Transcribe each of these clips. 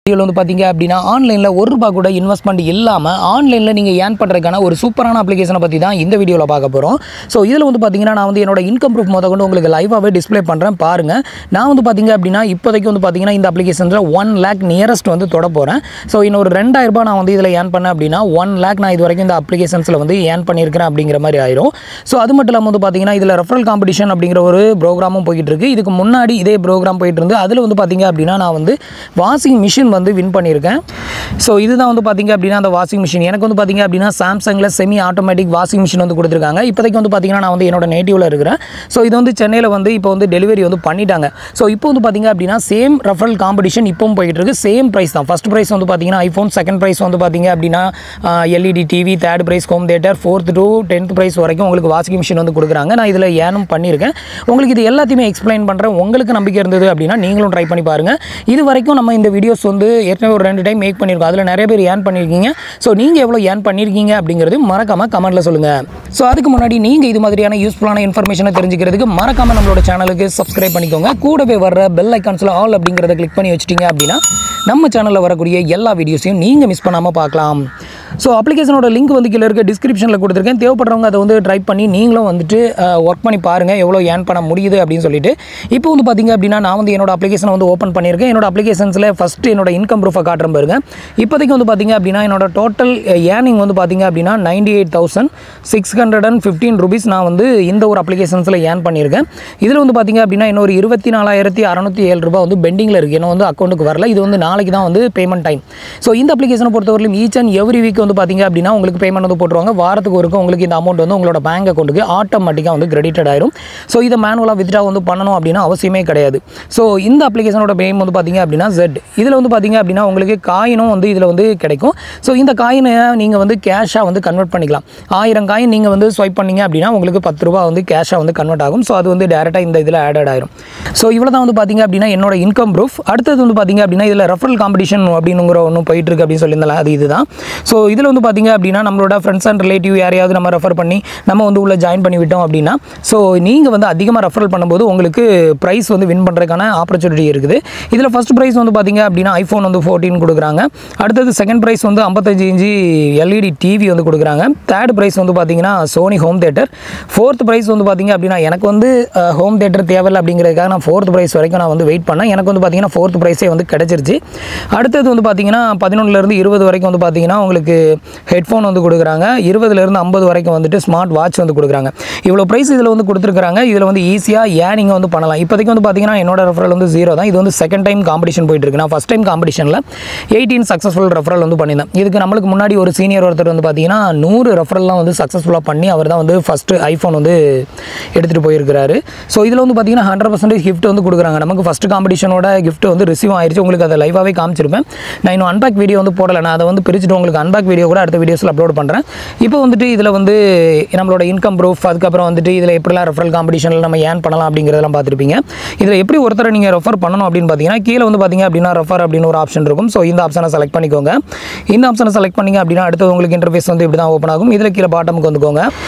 வீடியோல வந்து பாத்தீங்க அப்படினா ஆன்லைன்ல ₹1 கூட இன்வெஸ்ட்மென்ட் இல்லாம ஆன்லைன்ல நீங்க ஏர்ன் பண்றதுக்கான ஒரு சூப்பரான அப்ளிகேஷனை பத்தி தான் இந்த வீடியோல பார்க்க போறோம். சோ இதுல வந்து பாத்தீங்கன்னா நான் வந்து என்னோட இன்கம் ப்ரூஃப் முதற்கொண்டு உங்களுக்கு லைவாவே டிஸ்ப்ளே பண்றேன் பாருங்க. நான் வந்து பாத்தீங்க அப்படினா இப்போதைக்கு வந்து பாத்தீங்கன்னா இந்த அப்ளிகேஷன்ல 1 lakh நியரஸ்ட் வந்து தொட போறேன். சோ இன்னொரு ₹2000 நான் வந்து இதுல ஏர்ன் பண்ணேன் அப்படினா 1 lakh நான் இதுவரைக்கும் இந்த அப்ளிகேஷன்ஸ்ல வந்து ஏர்ன் பண்ணியிருக்கேன் அப்படிங்கிற மாதிரி ஆயிரும். சோ அது மட்டும் இல்லாம வந்து பாத்தீங்கன்னா இதுல ரெஃபரல் காம்படிஷன் அப்படிங்கிற ஒரு ப்ரோகிராமும் போயிட்டு இருக்கு. இதுக்கு முன்னாடி இதே ப்ரோகிராம் போயிட்டு இருந்து அதுல வந்து பாத்தீங்க அப்படினா நான் வந்து வாஷிங் மிஷின் வந்து வின் பண்ணியிருக்கேன். ஸோ இதுதான் வந்து பார்த்தீங்க அப்படின்னா அந்த வாஷிங் மிஷின் எனக்கு வந்து பார்த்தீங்க அப்படின்னா சாம்சங்கில் செமி ஆட்டோமேட்டிக் வாஷிங் மிஷின் வந்து கொடுத்துருக்காங்க. இப்போதைக்கு வந்து பார்த்தீங்கன்னா நான் வந்து என்னோட நேட்டிவில் இருக்கிறேன். ஸோ இது வந்து சென்னையில் வந்து இப்போ வந்து டெலிவரி வந்து பண்ணிட்டாங்க. ஸோ இப்போ வந்து பார்த்தீங்க அப்படின்னா சேம் ரெஃபரல் காம்படிஷன் இப்பவும் போயிட்டு இருக்கு. சேம் ப்ரைஸ் தான். ஃபர்ஸ்ட் ப்ரைஸ் வந்து பார்த்தீங்கன்னா ஐஃபோன், செகண்ட் ப்ரைஸ் வந்து பார்த்தீங்க அப்படின்னா LED TV, third prize home theatre, 4th to 10th prize வரைக்கும் உங்களுக்கு வாஷிங் மிஷின் வந்து கொடுக்குறாங்க. நான் இதில் ஏனும் பண்ணியிருக்கேன். உங்களுக்கு இது எல்லாத்தையுமே எக்ஸ்பிளைன் பண்ணுறேன். உங்களுக்கு நம்பிக்கை இருந்தது அப்படின்னா நீங்களும் ட்ரை பண்ணி பாருங்கள். இது வரைக்கும் நம்ம இந்த வீடியோஸ் வந்து ஏற்கனவே ஒரு 2 டைம் மேக் பண்ணியிருக்கோம். அதில் நிறைய பேர் ஏர்ன் பண்ணியிருக்கீங்க. ஸோ நீங்கள் எவ்வளோ ஏர்ன் பண்ணியிருக்கீங்க அப்படிங்கிறது மறக்காமல் கமெண்ட்டில் சொல்லுங்கள். ஸோ அதுக்கு முன்னாடி நீங்கள் இது மாதிரியான யூஸ்ஃபுல்லான இன்ஃபர்மேஷனை தெரிஞ்சுக்கிறதுக்கு மறக்காமல் நம்மளோட சேனலுக்கு சப்ஸ்கிரைப் பண்ணிக்கோங்க. கூடவே வர்ற பெல் ஐக்கான்ஸில் ஆல் அப்படிங்கிறத கிளிக் பண்ணி வச்சிட்டிங்க அப்படின்னா நம்ம சேனலில் வரக்கூடிய எல்லா வீடியோஸையும் நீங்கள் மிஸ் பண்ணாமல் பார்க்கலாம். ஸோ அப்ளிகேஷனோட லிங்க் வந்து கீழே இருக்க டிஸ்கிரிப்ஷனில் கொடுத்துருக்கேன். தேவைப்படுறவங்க அதை வந்து ட்ரை பண்ணி நீங்களும் வந்துட்டு ஒர்க் பண்ணி பாருங்கள் எவ்வளோ ஏர்ன் பண்ண முடியுது அப்படின்னு சொல்லிட்டு. இப்போ வந்து பார்த்தீங்க அப்படின்னா நான் வந்து என்னோட அப்ளிகேஷனை வந்து ஓப்பன் பண்ணியிருக்கேன். என்னோட அப்ளிகேஷன்ஸில் ஃபஸ்ட்டு என்னோட இன்கம் ப்ரூஃபை காட்டுறேன் பாருங்க. இப்போதைக்கு வந்து பார்த்தீங்க அப்படின்னா என்னோட டோட்டல் ஏர்னிங் வந்து பார்த்தீங்க அப்படின்னா 98,615 ரூபீஸ் நான் வந்து இந்த ஒரு அப்ளிகேஷன்ஸில் ஏர்ன் பண்ணியிருக்கேன். இதில் வந்து பார்த்தீங்க அப்படின்னா இன்னொரு 24,607 ரூபாய் வந்து பெண்டிங்கில் இருக்குது. என்ன வந்து அக்கௌண்ட்டுக்கு வரல. இது வந்து நாளைக்கு தான் வந்து பேமெண்ட் டைம். ஸோ இந்த அப்ளிகேஷனை பொறுத்தவரையிலும் ஈச் அண்ட் எவ்ரி வீக் வந்து பார்த்தீங்க அப்படின்னா உங்களுக்கு பேமெண்ட் வந்து போட்டுருவாங்க. வாரத்துக்கு ஒருக்க உங்களுக்கு இந்த அமௌண்ட் வந்து உங்களோட பேங்க் அக்கௌண்ட்டுக்கு ஆட்டோமேட்டிக்காக வந்து கிரெடிட்டட் ஆயிரும். ஸோ இதை மேனுவலாக வித்ட்ரா வந்து பண்ணணும் அப்படின்னா அவசியமே கிடையாது. ஸோ இந்த அப்ளிகேஷனோட நேம் வந்து பார்த்தீங்க அப்படின்னா Z. இதில் வந்து பார்த்தீங்க அப்படின்னா உங்களுக்கு காயினும் வந்து இதில் வந்து கிடைக்கும். ஸோ இந்த காயினை நீங்கள் வந்து கேஷாக வந்து கன்வெர்ட் பண்ணிக்கலாம். 1000 காயின் நீங்கள் வந்து ஸ்வைப் பண்ணீங்க அப்படின்னா உங்களுக்கு 10 ரூபா வந்து கேஷாக வந்து கன்வெர்ட் ஆகும். ஸோ அது வந்து டேரெக்டாக இந்த இதில் ஆடட் ஆயிரும். ஸோ இவ்வளோ தான் வந்து பார்த்தீங்க அப்படின்னா என்னோட இன்கம் ப்ரூஃப். அடுத்தது வந்து பார்த்தீங்க அப்படின்னா இதில் ரெஃபரல் காம்படிஷன் அப்படிங்கிற ஒன்று போயிட்டு இருக்கு அப்படின்னு சொல்லியிருந்தாலும் அது இதுதான். ஸோ இதில் வந்து பார்த்தீங்க அப்படின்னா நம்மளோட ஃப்ரெண்ட்ஸ் அண்ட் ரிலேட்டிவ் யாரையாவது நம்ம ரெஃபர் பண்ணி நம்ம வந்து உள்ள ஜாயின் பண்ணி விட்டோம் அப்படின்னா ஸோ நீங்கள் வந்து அதிகமாக ரெஃபரல் பண்ணும்போது உங்களுக்கு ப்ரைஸ் வந்து வின் பண்ணுறதுக்கான ஆப்பர்ச்சுனிட்டி இருக்குது. இதில் ஃபர்ஸ்ட் ப்ரைஸ் வந்து பார்த்தீங்க அப்படின்னா ஐஃபோன் வந்து 14 கொடுக்குறாங்க. அடுத்தது செகண்ட் ப்ரைஸ் வந்து 55 இன்ச்சு எல்இடி டிவி வந்து கொடுக்குறாங்க. தேர்ட் ப்ரைஸ் வந்து பார்த்தீங்கன்னா Sony home theatre. 4th price வந்து பார்த்தீங்க அப்படின்னா எனக்கு வந்து ஹோம் தியேட்டர் தேவையில்லை அப்படிங்கிறதுக்காக நான் 4th ப்ரைஸ் வரைக்கும் நான் வந்து வெயிட் பண்ணேன். எனக்கு வந்து பார்த்தீங்கன்னா 4th ப்ரைஸே வந்து கிடச்சிருச்சு. அடுத்தது வந்து பார்த்தீங்கன்னா 11லேருந்து 20 வரைக்கும் வந்து பார்த்தீங்கன்னா உங்களுக்கு ஹெட்ஃபோன் வந்து கொடுக்குறாங்க. 20லேருந்து 50 வரைக்கும் வந்துட்டு ஸ்மார்ட் வாட்ச் வந்து கொடுக்குறாங்க. இவ்வளோ ப்ரைஸ் இதில் வந்து கொடுத்துருக்காங்க. இதில் வந்து ஈஸியாக ஏர்னிங் வந்து பண்ணலாம். இப்போதைக்கு வந்து பார்த்தீங்கன்னா என்னோட ரெஃபரல் வந்து 0 தான். இது வந்து செகண்ட் டைம் காம்படிஷன் போயிட்டு இருக்கு. நான் ஃபஸ்ட் டைம் காம்படிஷனில் 18 சக்ஸஸ்ஃபுல் ரெஃபரல் வந்து பண்ணியிருந்தேன். இதுக்கு நம்மளுக்கு முன்னாடி ஒரு சீனியர் ஒருத்தர் வந்து பார்த்தீங்கன்னா 100 ரெஃபரல்லாம் வந்து சக்ஸஸ்ஃபுல்லாக பண்ணி அவர் தான் வந்து ஃபஸ்ட்டு ஐஃபோன் வந்து எடுத்துகிட்டு போயிருக்கிறாரு. ஸோ இதில் வந்து பார்த்தீங்கன்னா 100% கிஃப்ட் வந்து கொடுக்குறாங்க. நமக்கு ஃபஸ்ட்டு காம்படிஷனோட கிஃப்ட் வந்து ரிசீவ் ஆயிடுச்சு. உங்களுக்கு அதை லைவாகவே காமிச்சிருப்பேன். நான் இன்னும் அன்பேக் வீடியோ வந்து போடலை. நான் அதை வந்து பிரிச்சுட்டு உங்களுக்கு அன்பேக் வீடியோ கூட அடுத்த வீடியோஸில் அப்லோட் பண்ணுறேன். இப்போ வந்துட்டு இதில் வந்து நம்மளோட இன்கம் ப்ரூஃப், அதுக்கப்புறம் வந்துட்டு இதில் எப்படிலாம் ரெஃபரல் காம்படிஷனில் நம்ம ஏர்ன் பண்ணலாம் அப்படிங்கிறதெல்லாம் பார்த்துருப்பீங்க. இதில் எப்படி ஒருத்தரை நீங்கள் ரெஃபர் பண்ணணும் அப்படின்னு பார்த்தீங்கன்னா கீழே வந்து பார்த்தீங்க அப்படின்னா ரெஃபர் அப்படின்னு ஒரு ஆப்ஷன் இருக்கும். ஸோ இந்த ஆப்ஷனை செலக்ட் பண்ணிக்கோங்க. இந்த ஆப்ஷனை செலக்ட் பண்ணிங்க அப்படின்னா அடுத்து உங்களுக்கு இன்டர்ஃபேஸ் வந்து இப்படி தான் ஓப்பன் ஆகும். இதில் கீழே பாட்டமுக்கு வந்துக்கோங்க.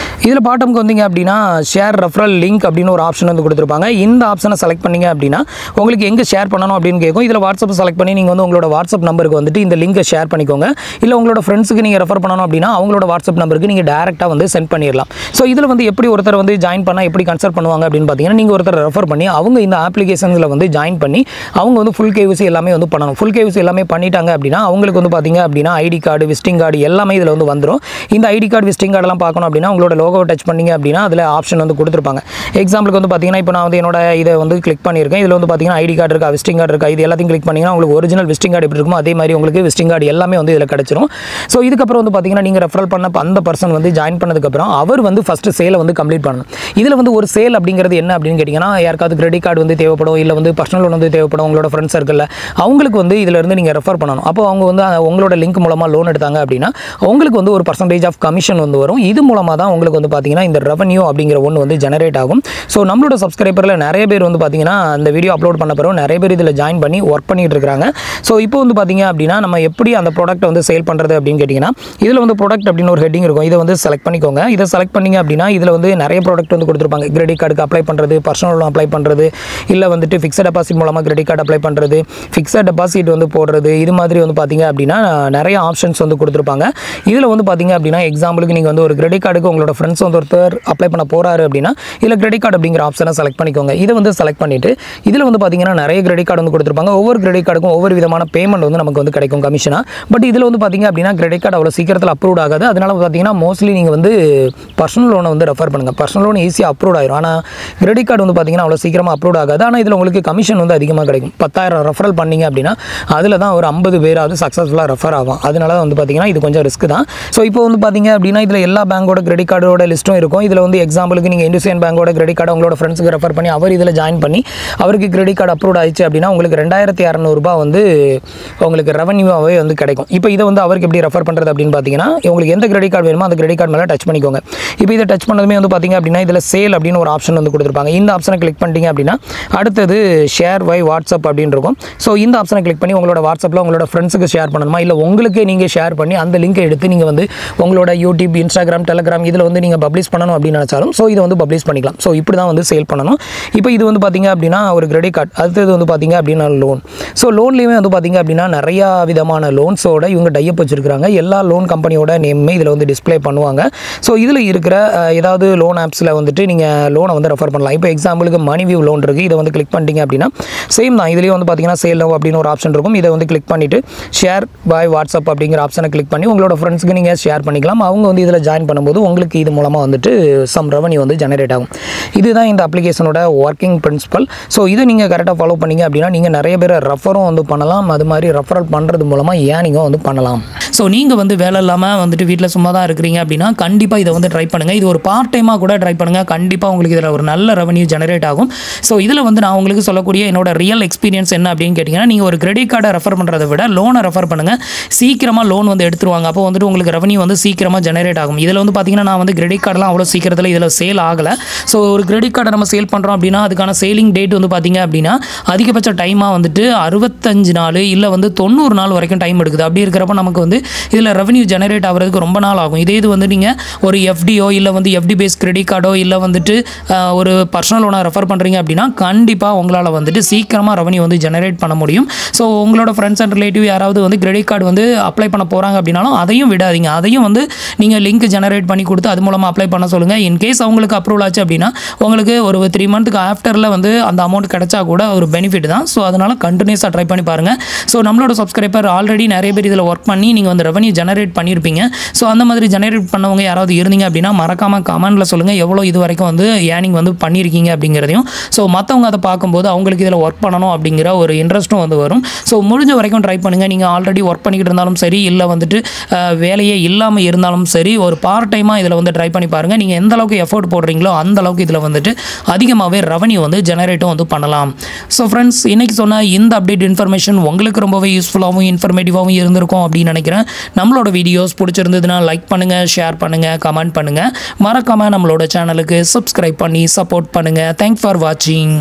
இதில் பாட்டமுக்கு வந்தீங்க அப்படின்னா ஷேர் ரெஃபரல் லிங்க் அப்படின்னு ஒரு ஆப்ஷன் வந்து கொடுத்துருப்பாங்க. இந்த ஆப்ஷனை செலக்ட் பண்ணிங்க அப்படின்னா உங்களுக்கு எங்கே ஷேர் பண்ணணும் அப்படின்னு கேட்கும். இதில் வாட்ஸ்அப் செலக்ட் பண்ணி நீங்கள் வந்து உங்களோட வாட்ஸ்அப் நம்பருக்கு வந்துட்டு இந்த லிங்கை ஷேர் பண்ணிக்கோங்க. இல்லை உங்களோட ஃப்ரெண்ட்ஸுக்கு நீங்கள் ரெஃபர் பண்ணணும் அப்படின்னா அவங்களோட வாட்ஸ்அப் நம்பருக்கு நீங்கள் டேரெக்டாக வந்து சென்ட் பண்ணிடலாம். ஸோ இதில் வந்து எப்படி ஒருத்தர் வந்து ஜாயின் பண்ணால் எப்படி கன்சல்ட் பண்ணுவாங்க அப்படின்னு பார்த்தீங்கன்னா நீங்கள் ஒருத்தர் ரெஃபர் பண்ணி அவங்க இந்த அப்ளிகேஷன்ஸில் வந்து ஜாயின் பண்ணி அவங்க வந்து ஃபுல் கேவிசி எல்லாமே வந்து பண்ணணும். ஃபுல் கேவிசி எல்லாமே பண்ணிட்டாங்க அப்படின்னா அவங்களுக்கு வந்து பார்த்தீங்க அப்படின்னா ஐடி கார்டு, விசிட்டிங் கார்டு எல்லாமே இதில் வந்து வந்துடும். இந்த ஐடி கார்டு, விசிட்டிங் கார்டெல்லாம் பார்க்கணும் அப்படின்னா உங்களோட லோகோ டச் பண்ணிங்க அப்படின்னா அதில் ஆப்ஷன் வந்து கொடுத்துருப்பாங்க. எக்ஸாம்பிளுக்கு வந்து பார்த்தீங்கன்னா இப்போ நான் வந்து என்னோட இதை வந்து கிளிக் பண்ணியிருக்கேன். இதில் வந்து பார்த்தீங்கன்னா ஐடி கார்டு இருக்கா, விசிட்டிங் கார்டு இருக்கா, இது எல்லாத்தையும் கிளிக் பண்ணிங்கன்னா உங்களுக்கு ஒரிஜினல் விசிட்டிங் கார்டு எப்படி இருக்குமோ அதே மாதிரி உங்களுக்கு விசிட்டிங் கார்டு எல்லாமே வந்து இதில் கிடச்சிரும். ஸோ இதுக்கப்புறம் வந்து பார்த்தீங்கன்னா நீங்கள் ரெஃபரல் பண்ண அந்த பர்சன் வந்து ஜாயின் பண்ணதுக்கப்புறம் அவர் வந்து ஃபஸ்ட்டு சேலை வந்து கம்ப்ளீட் பண்ணணும். இதில் வந்து ஒரு சேல் அப்படிங்கிறது என்ன அப்படின்னு கேட்டிங்கன்னா யாருக்காவது கிரெடிட் கார்டு வந்து தேவைப்படும், இல்லை வந்து பர்சனல் லோன் வந்து தேவைப்படும். உங்களோட ஃப்ரெண்ட்ஸ் சர்க்கிளில் அவங்களுக்கு வந்து இதில் இருந்து நீங்கள் ரெஃபர் பண்ணணும். அப்போ அவங்க வந்து உங்களோட லிங்க் மூலமாக லோன் எடுத்தாங்க அப்படின்னா உங்களுக்கு வந்து ஒரு பர்சன்டேஜ் ஆஃப் கமிஷன் வந்து வரும். இது மூலமாக தான் உங்களுக்கு வந்து பார்த்தீங்கன்னா இந்த ரெவன்யூ அப்படிங்கிற ஒன்று வந்து ஜெனரேட் ஆகும். ஸோ நம்மளோட சப்ஸ்கிரைபரில் நிறைய பேர் வந்து பார்த்தீங்கன்னா அந்த வீடியோ அப்லோட் பண்ண பிறகு நிறைய பேர் இதில் ஜாயின் பண்ணி ஒர்க் பண்ணிட்டு இருக்காங்க. ஸோ இப்போ வந்து பார்த்தீங்க அப்படின்னா நம்ம எப்படி அந்த ப்ராடக்ட் வந்து சேல் பண்ணுறது அப்படின்னு கேட்டிங்கன்னா இதில் வந்து ப்ராடக்ட் அப்படின்னு ஒரு ஹெட்டிங் இருக்கும். இதை வந்து செலக்ட் பண்ணிக்கோங்க. இதை செலக்ட் பண்ணிங்க அப்படின்னா இதில் வந்து நிறைய ப்ராடக்ட் வந்து கொடுத்துருப்பாங்க. கிரெடிட் கார்டுக்கு அப்ளை பண்ணுறது, பர்சனல் லோன் அப்ளை பண்ணுறது, இல்லை வந்துட்டு ஃபிக்ஸட் டெபாசிட் மூலமாக கிரெடிட் கார்டு அப்ளை பண்ணுறது, ஃபிக்ஸட் டெபாசிட் டெபாசிட் வந்து போடுறது இது மாதிரி வந்து பார்த்தீங்க அப்படின்னா நிறைய ஆப்ஷன்ஸ் வந்து கொடுத்துருப்பாங்க. இதில் வந்து பார்த்தீங்க அப்படின்னா எக்ஸாம்பிளுக்கு நீங்கள் வந்து ஒரு கிரெடிட் கார்டுக்கு உங்களோட ஃப்ரெண்ட்ஸ் வந்து ஒருத்தர் அப்ளை பண்ண போகிறாரு அப்படின்னா இதில் கிரெடிட் கார்டு அப்படிங்கிற ஆப்ஷனை செலக்ட் பண்ணிக்கோங்க. இதை வந்து செலக்ட் பண்ணிவிட்டு இதில் வந்து பார்த்தீங்கன்னா நிறைய கிரெடிட் கார்டு வந்து கொடுத்துருப்பாங்க. ஒவ்வொரு கிரெடிட் கார்டுக்கும் ஒவ்வொரு விதமான பேமெண்ட் வந்து நமக்கு வந்து கிடைக்கும் கமிஷனாக. பட் இதில் வந்து பார்த்தீங்க அப்படின்னா கிரெடிட் கார்டு அவ்வளோ சீக்கிரத்தில் அப்ரூவ் ஆகாது. அதனால பார்த்தீங்கன்னா மோஸ்ட்லி நீங்கள் வந்து பர்சனல் லோனை வந்து ரெஃபர் பண்ணுங்கள். பர்சனல் லோன் ஈஸியாக அப்ரூவ் ஆயிரும். ஆனால் கிரெடிட் கார்டு வந்து பார்த்தீங்கன்னா அவ்வளோ சீக்கிரமாக அப்ரூவ் ஆகாது. ஆனால் இதில் உங்களுக்கு கமிஷன் வந்து அதிகமாக கிடைக்கும். 10,000 ரெஃபரல் பண்ணீங்க அப்படின்னா அதில் தான் ஒரு 50 பேராவது சக்ஸஸ்ஃபுல்லாக ரெஃபர் ஆகும். அதனால வந்து பார்த்தீங்கன்னா இது கொஞ்சம் ரிஸ்க் தான். ஸோ இப்போ வந்து பார்த்தீங்க அப்படின்னா இதில் எல்லா பேங்கோட கிரெடிட் கார்டோட லிஸ்ட்டும் இருக்கும். இதில் வந்து எக்ஸாம்பிளுக்கு நீங்கள் இண்டஸ்இண்ட் பேங்கோட கிரெடிட் கார்டு உங்களோட ஃப்ரெண்ட்ஸுக்கு ரெஃபர் பண்ணி அவர் இதில் ஜாயின் பண்ணி அவருக்கு கிரெடிட் கார்டு அப்ரூவ் ஆயிடுச்சு அப்படின்னா உங்களுக்கு 2,200 வந்து உங்களுக்கு ரெவன்யூவாகவே வந்து கிடைக்கும். இப்போ இதை வந்து அவருக்கு எப்படி ரெஃபர் பண்ணுறது அப்படின்னு பார்த்தீங்கன்னா உங்களுக்கு எந்த கிரெடிட் கார்டு வேணுமோ அந்த கிரெடிட் கார்டு மேலே டச் பண்ணிக்கோங்க. இப்போ இதை டச் பண்ணதுமே வந்து பார்த்தீங்க அப்படின்னா இதில் சேல் அப்படின்னு ஒரு ஆப்ஷன் வந்து கொடுத்துருப்பாங்க. இந்த ஆப்ஷனை கிளிக் பண்ணிட்டீங்க அப்படின்னா அடுத்தது ஷேர் வை வாட்ஸ்அப் அப்படின்னு இருக்கும். ஸோ இந்த ஆப்ஷனை கிளிக் பண்ணி உங்களோட வாட்ஸ்அப்பில் உங்களோட ஃப்ரெண்ட்ஸுக்கு ஷேர் பண்ணணுமா இல்லை உங்களுக்கு நீங்கள் ஷேர் பண்ணி அந்த லிங்கை எடுத்து நீங்கள் வந்து உங்களோட யூடியூப், இன்ஸ்டாகிராம், டெலிகிராம் இதில் வந்து நீங்கள் பப்ளிஷ் பண்ணணும் அப்படின்னு நினச்சாலும் ஸோ இதை வந்து பப்ளிஷ் பண்ணிக்கலாம். ஸோ இப்படி தான் வந்து சேல் பண்ணணும். இப்போ இது வந்து பார்த்தீங்க அப்படின்னா ஒரு கிரெடிட் கார்டு. அடுத்தது வந்து பார்த்தீங்க அப்படின்னா லோன். ஸோ லோன்லேயுமே வந்து பார்த்தீங்க அப்படின்னா நிறையா விதமான லோன்ஸோட இவங்க டைப் வச்சுருக்காங்க. எல்லா லோன் கம்பெனியோட நேமே இதில் வந்து டிஸ்பிளே பண்ணுவாங்க. ஸோ இதில் இருக்கிற ஏதாவது லோன் ஆப்ஸில் வந்துட்டு நீங்கள் லோனை வந்து ரெஃபர் பண்ணலாம். இப்போ எக்ஸாம்பிளுக்கு மணிவியூ லோன் இருக்குது. இதை வந்து கிளிக் பண்ணிட்டீங்க அப்படின்னா சேம் தான். இதுலேயே வந்து பார்த்தீங்கன்னா சேல் நவ் அப்படின்னு ஒரு ஆப்ஷன் இருக்கும். இதை வந்து கிளிக் பண்ணிவிட்டு ஷேர் பை வாட்ஸ்அப் அப்படிங்கிற ஆப்ஷனை கிளிக் பண்ணி உங்களோட ஃப்ரெண்ட்ஸுக்கு நீங்கள் ஷேர் பண்ணிக்கலாம். அவங்க வந்து இதில் ஜாயின் பண்ணும்போது உங்களுக்கு இது மூலமாக வந்துட்டு சம் ரெவன்யூ வந்து ஜெனரேட் ஆகும். இதுதான் இந்த அப்ளிகேஷனோட ஒர்க்கிங் பிரின்சிபல். ஸோ இதை நீங்கள் கரெக்டாக ஃபாலோ பண்ணிங்க அப்படின்னா நீங்கள் நிறைய பேரை ரெஃபரும் வந்து பண்ணலாம். அது மாதிரி ரெஃபரல் பண்ணுறது மூலமாக ஏர்னிங்கும் வந்து பண்ணலாம். ஸோ நீங்கள் வந்து வேலை இல்லாமல் வந்துட்டு வீட்டில் சும்மா தான் இருக்கிறீங்க அப்படின்னா கண்டிப்பாக இதை வந்து ட்ரை பண்ணுங்கள். இது ஒரு பார்ட் டைமாக கூட ட்ரை பண்ணுங்கள். கண்டிப்பாக உங்களுக்கு இதில் ஒரு நல்ல ரெவன்யூ ஜெனரேட் ஆகும். ஸோ இதில் வந்து நான் உங்களுக்கு சொல்லக்கூடிய என்னோட ரியல் எக்ஸ்பீரியன்ஸ் என்ன அப்படின்னு கேட்டிங்கன்னா நீங்கள் ஒரு கிரெடிட் கார்டை ரெஃபர் பண்ணுறதை விட லோனை ரெஃபர் பண்ணுங்கள். சீக்கிரமாக லோன் வந்து எடுத்துருவாங்க. அப்போ வந்துட்டு உங்களுக்கு ரெவன்யூ வந்து சீக்கிரமாக ஜெனரேட் ஆகும். இதில் வந்து பார்த்தீங்கன்னா நான் வந்து கிரெடிட் கார்டெலாம் அவ்வளோ சீக்கிரத்தில் இதில் சேல் ஆகலை. ஸோ ஒரு கிரெடிட் கார்டை நம்ம சேல் பண்ணுறோம் அப்படின்னா அதுக்கான சேலிங் டேட் வந்து பார்த்தீங்க அப்படின்னா அதிகபட்ச டைமாக வந்துட்டு 65 நாள் இல்லை வந்து 90 நாள் வரைக்கும் டைம் எடுக்குது. அப்படி இருக்கிறப்ப நமக்கு வந்து இதில் ரெவன்யூ ஜெனரேட் ஆகிறதுக்கு ரொம்ப நாள் ஆகும். இதே இது வந்து நீங்கள் ஒரு எஃப்டியோ இல்லை வந்து எஃப்டி பேஸ் கிரெடிட் கார்டோ இல்லை வந்துட்டு ஒரு பர்சனல் லோனை ரெஃபர் பண்ணுறீங்க அப்படின்னா கண்டிப்பாக உங்களால் வந்துட்டு சீக்கிரமாக ரெவன்யூ வந்து ஜெனரேட் பண்ண முடியும். ஸோ உங்களோட ஃப்ரெண்ட்ஸ் அண்ட் ரிலேட்டிவ் யாராவது வந்து கிரெடிட் கார்டு வந்து அப்ளை பண்ண போகிறாங்க அப்படின்னாலும் அதையும் விடாதீங்க. அதையும் வந்து நீங்கள் லிங்க் ஜெனரேட் பண்ணி கொடுத்து அது மூலமாக அப்ளை பண்ண சொல்லுங்கள். இன்கேஸ் அவங்களுக்கு அப்ரூவல் ஆச்சு அப்படின்னா உங்களுக்கு ஒரு 3 மந்த்துக்கு ஆஃப்டரில் வந்து அந்த அமௌண்ட் கிடைச்சா கூட ஒரு பெனிஃபிட் தான். ஸோ அதனால் கண்டினியூஸாக ட்ரை பண்ணி பாருங்கள். ஸோ நம்மளோட சப்ஸ்கிரைபர் ஆல்ரெடி நிறைய பேர் இதில் ஒர்க் பண்ணி நீங்கள் வந்து ரெவன்யூ ஜெனரேட் பண்ணியிருப்பீங்க. ஸோ அந்த மாதிரி ஜெனரேட் பண்ணவங்க யாராவது இருந்தீங்க அப்படின்னா மறக்காமல் கமெண்ட்டில் சொல்லுங்கள் எவ்வளோ இது வரைக்கும் வந்து ஏர்னிங் வந்து பண்ணியிருக்கீங்க அப்படிங்கிறதையும். ஸோ மற்றவங்க அதை பார்க்கும்போது அவங்களுக்கு இதில் ஒர்க் பண்ணணும் அப்படிங்கிற ஒரு இன்ட்ரெஸ்ட்டும் வந்து வரும். ஸோ முடிஞ்ச வரைக்கும் ட்ரை பண்ணுங்கள். நீங்கள் ஆல்ரெடி ஒர்க் பண்ணிக்கிட்டு இருந்தாலும் சரி இல்லை வந்துட்டு வேலையே இல்லாமல் இருந்தாலும் சரி ஒரு பார்ட் டைமாக இதில் வந்து ட்ரை பண்ணி பாருங்கள். நீங்கள் எந்த அளவுக்கு எஃபோர்ட் போடுறீங்களோ அந்த அளவுக்கு இதில் வந்துட்டு அதிகமாகவே ரெவன்யூ வந்து ஜெனரேட்டும் வந்து பண்ணலாம். ஸோ ஃப்ரெண்ட்ஸ் இன்றைக்கி சொன்ன இந்த அப்டேட் இன்ஃபர்மேஷன் உங்களுக்கு ரொம்பவே யூஸ்ஃபுல்லாகவும் இன்ஃபர்மேட்டிவாகவும் இருந்திருக்கும் அப்படின்னு நினைக்கிறேன். நம்மளோட வீடியோஸ் பிடிச்சிருந்ததுன்னா லைக் பண்ணுங்கள், ஷேர் பண்ணுங்கள், கமெண்ட் பண்ணுங்கள். மறக்காமல் நம்மளோட சேனலுக்கு சப்ஸ்கிரைப் பண்ணி சப்போர்ட் பண்ணுங்கள். தேங்க்ஸ் ஃபார் வாட்சிங்.